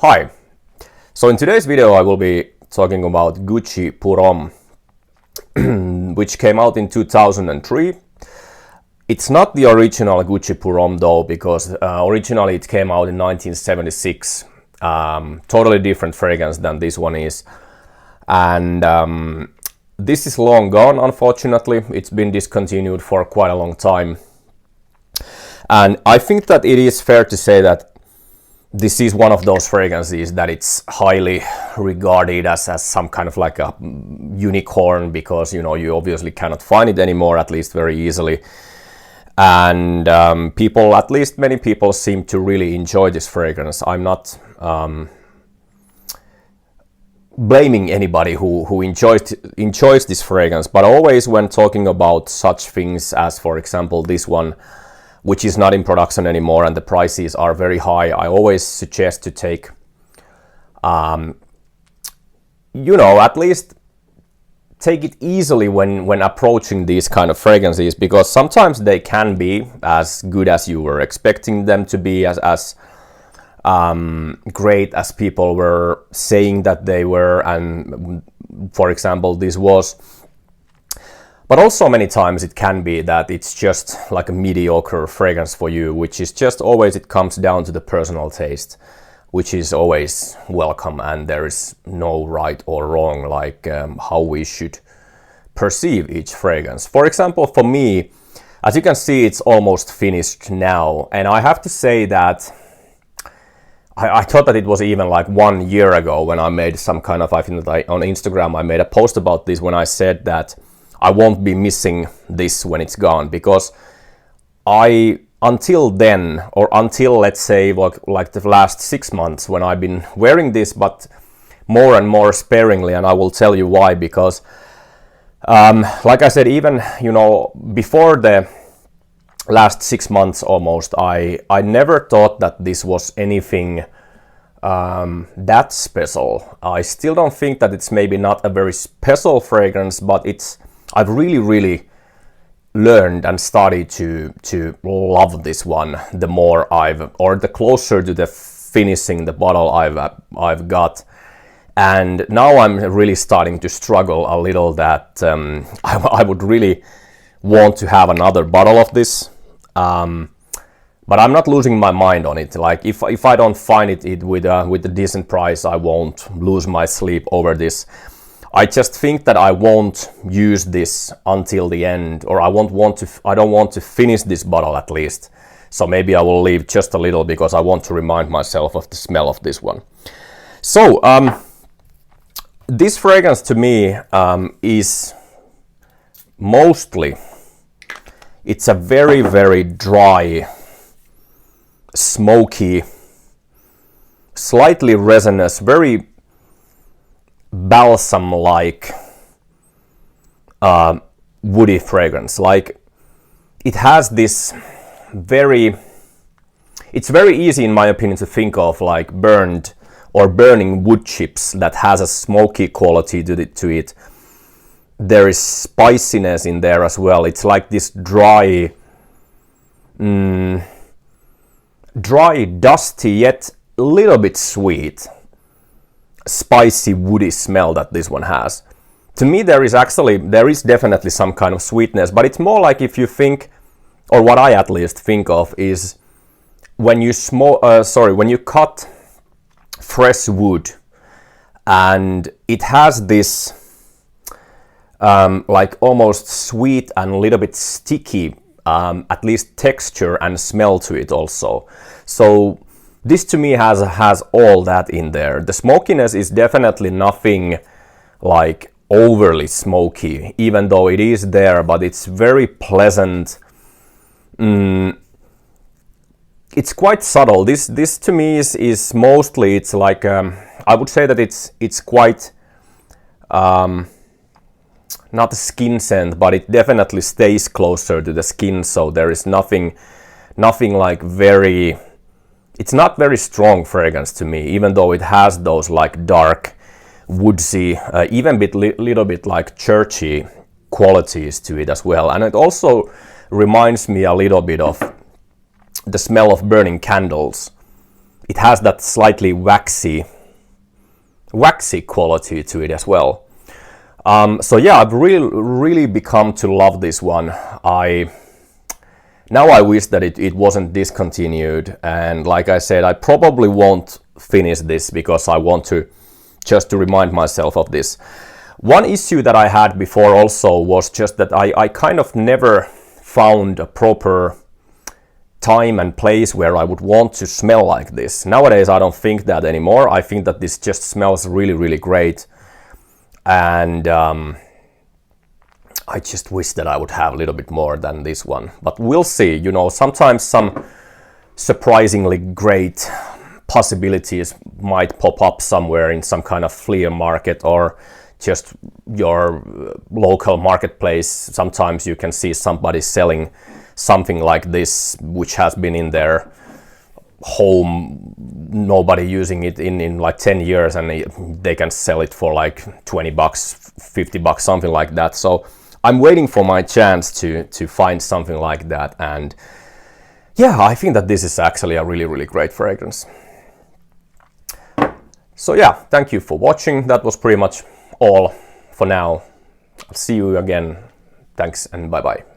Hi! So in today's video I will be talking about Gucci Pour Homme, which came out in 2003. It's not the original Gucci Pour Homme though, because originally it came out in 1976. Totally different fragrance than this one is. And this is long gone, unfortunately. It's been discontinued for quite a long time. And I think that it is fair to say that this is one of those fragrances that it's highly regarded as some kind of like a unicorn, because you obviously cannot find it anymore, at least very easily. And at least many people seem to really enjoy this fragrance. I'm not blaming anybody who enjoys this fragrance, but always when talking about such things as, for example, this one, which is not in production anymore and the prices are very high, I always suggest to take, at least take it easily when approaching these kind of fragrances, because sometimes they can be as good as you were expecting them to be, as great as people were saying that they were, and for example this was. But also many times it can be that it's just like a mediocre fragrance for you, which is just always, it comes down to the personal taste, which is always welcome, and there is no right or wrong, like how we should perceive each fragrance. For example, for me, as you can see, it's almost finished now, and I have to say that I thought that it was even like 1 year ago when I made some kind of, I think that on Instagram I made a post about this, when I said that I won't be missing this when it's gone, because until then, or until let's say like the last 6 months, when I've been wearing this, but more and more sparingly, and I will tell you why. Because like I said, even before the last 6 months almost, I never thought that this was anything that special. I still don't think that it's maybe not a very special fragrance, but I've really learned and started to love this one the more the closer to the finishing the bottle I've got. And now I'm really starting to struggle a little that I would really want to have another bottle of this. But I'm not losing my mind on it. Like if I don't find it with a decent price, I won't lose my sleep over this. I just think that I won't use this until the end, or I don't want to finish this bottle at least. So maybe I will leave just a little, because I want to remind myself of the smell of this one. So this fragrance to me is mostly, it's a very dry, smoky, slightly resinous, very balsam-like woody fragrance. Like it has this it's very easy in my opinion to think of like burned or burning wood chips that has a smoky quality to it. There is spiciness in there as well. It's like this dry, dusty, yet a little bit sweet, spicy, woody smell that this one has. To me, there is definitely some kind of sweetness, but it's more like, if you think, or what I at least think of, is when you when you cut fresh wood, and it has this like almost sweet and a little bit sticky, at least texture and smell to it also. So this to me has all that in there. The smokiness is definitely nothing like overly smoky, even though it is there, but it's very pleasant. It's quite subtle. This to me is mostly, it's like I would say that it's quite not a skin scent, but it definitely stays closer to the skin. So there is nothing like very. It's not very strong fragrance to me, even though it has those like dark, woodsy, even little bit like churchy qualities to it as well. And it also reminds me a little bit of the smell of burning candles. it has that slightly waxy quality to it as well. So yeah, I've really become to love this one. Now I wish that it wasn't discontinued, and like I said, I probably won't finish this because I want to just to remind myself of this. One issue that I had before also was just that I kind of never found a proper time and place where I would want to smell like this. Nowadays I don't think that anymore. I think that this just smells really great, and I just wish that I would have a little bit more than this one, but we'll see. You know, sometimes some surprisingly great possibilities might pop up somewhere in some kind of flea market or just your local marketplace. Sometimes you can see somebody selling something like this which has been in their home, nobody using it in like 10 years, and they can sell it for like $20, $50, something like that. So I'm waiting for my chance to find something like that, and yeah, I think that this is actually a really great fragrance. So yeah, thank you for watching. That was pretty much all for now. I'll see you again. Thanks and bye bye.